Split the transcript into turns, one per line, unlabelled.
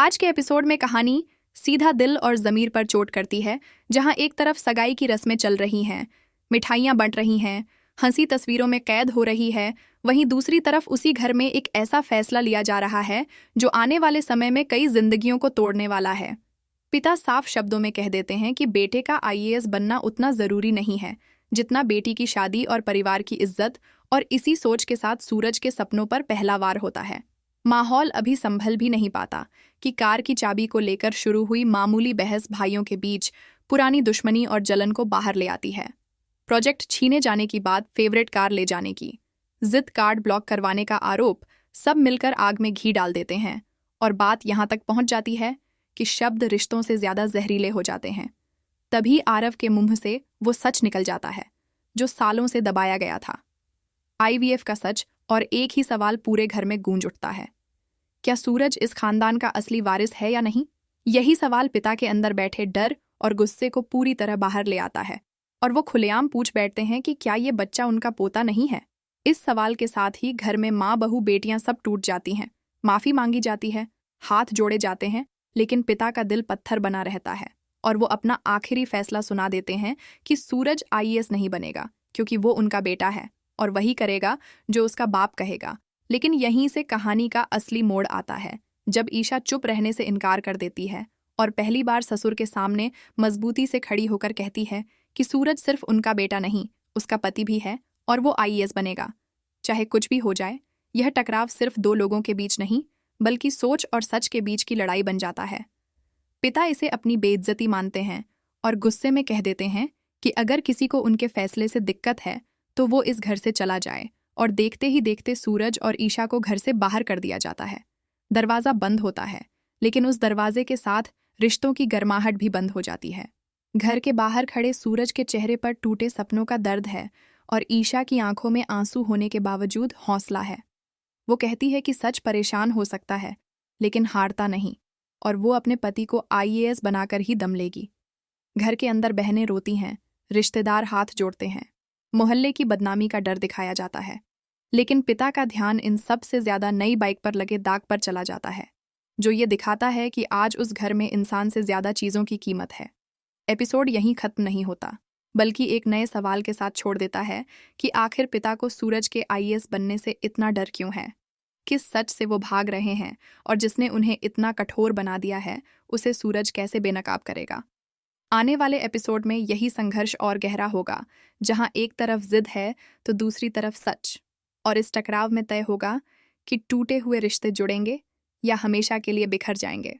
आज के एपिसोड में कहानी सीधा दिल और ज़मीर पर चोट करती है, जहां एक तरफ सगाई की रस्में चल रही हैं, मिठाइयां बंट रही हैं, हंसी तस्वीरों में कैद हो रही है, वहीं दूसरी तरफ उसी घर में एक ऐसा फैसला लिया जा रहा है जो आने वाले समय में कई जिंदगियों को तोड़ने वाला है। पिता साफ शब्दों में कह देते हैं कि बेटे का आईएएस बनना उतना ज़रूरी नहीं है जितना बेटी की शादी और परिवार की इज्जत, और इसी सोच के साथ सूरज के सपनों पर पहला वार होता है। माहौल अभी संभल भी नहीं पाता कि कार की चाबी को लेकर शुरू हुई मामूली बहस भाइयों के बीच पुरानी दुश्मनी और जलन को बाहर ले आती है। प्रोजेक्ट छीने जाने की बात, फेवरेट कार ले जाने की जिद, कार्ड ब्लॉक करवाने का आरोप, सब मिलकर आग में घी डाल देते हैं और बात यहाँ तक पहुँच जाती है कि शब्द रिश्तों से ज्यादा जहरीले हो जाते हैं। तभी आरव के मुंह से वो सच निकल जाता है जो सालों से दबाया गया था। आईवीएफ का सच, और एक ही सवाल पूरे घर में गूंज उठता है, क्या सूरज इस खानदान का असली वारिस है या नहीं? यही सवाल पिता के अंदर बैठे डर और गुस्से को पूरी तरह बाहर ले आता है और वो खुलेआम पूछ बैठते हैं कि क्या ये बच्चा उनका पोता नहीं है। इस सवाल के साथ ही घर में माँ, बहू, बेटियां सब टूट जाती हैं। माफी मांगी जाती है, हाथ जोड़े जाते हैं, लेकिन पिता का दिल पत्थर बना रहता है और वो अपना आखिरी फैसला सुना देते हैं कि सूरज आईएएस नहीं बनेगा क्योंकि वो उनका बेटा है और वही करेगा जो उसका बाप कहेगा। लेकिन यहीं से कहानी का असली मोड़ आता है, जब ईशा चुप रहने से इनकार कर देती है और पहली बार ससुर के सामने मजबूती से खड़ी होकर कहती है कि सूरज सिर्फ उनका बेटा नहीं, उसका पति भी है और वो आईएएस बनेगा, चाहे कुछ भी हो जाए। यह टकराव सिर्फ दो लोगों के बीच नहीं, बल्कि सोच और सच के बीच की लड़ाई बन जाता है। पिता इसे अपनी बेइज्जती मानते हैं और गुस्से में कह देते हैं कि अगर किसी को उनके फैसले से दिक्कत है तो वो इस घर से चला जाए, और देखते ही देखते सूरज और ईशा को घर से बाहर कर दिया जाता है। दरवाज़ा बंद होता है, लेकिन उस दरवाजे के साथ रिश्तों की गर्माहट भी बंद हो जाती है। घर के बाहर खड़े सूरज के चेहरे पर टूटे सपनों का दर्द है और ईशा की आंखों में आंसू होने के बावजूद हौसला है। वो कहती है कि सच परेशान हो सकता है लेकिन हारता नहीं, और वो अपने पति को आईएएस बनाकर ही दम लेगी। घर के अंदर बहनें रोती हैं, रिश्तेदार हाथ जोड़ते हैं, मोहल्ले की बदनामी का डर दिखाया जाता है, लेकिन पिता का ध्यान इन सब से ज्यादा नई बाइक पर लगे दाग पर चला जाता है, जो ये दिखाता है कि आज उस घर में इंसान से ज्यादा चीजों की कीमत है। एपिसोड यहीं खत्म नहीं होता, बल्कि एक नए सवाल के साथ छोड़ देता है कि आखिर पिता को सूरज के आईएएस बनने से इतना डर क्यों है, किस सच से वो भाग रहे हैं, और जिसने उन्हें इतना कठोर बना दिया है उसे सूरज कैसे बेनकाब करेगा। आने वाले एपिसोड में यही संघर्ष और गहरा होगा, जहां एक तरफ जिद है तो दूसरी तरफ सच, और इस टकराव में तय होगा कि टूटे हुए रिश्ते जुड़ेंगे या हमेशा के लिए बिखर जाएंगे।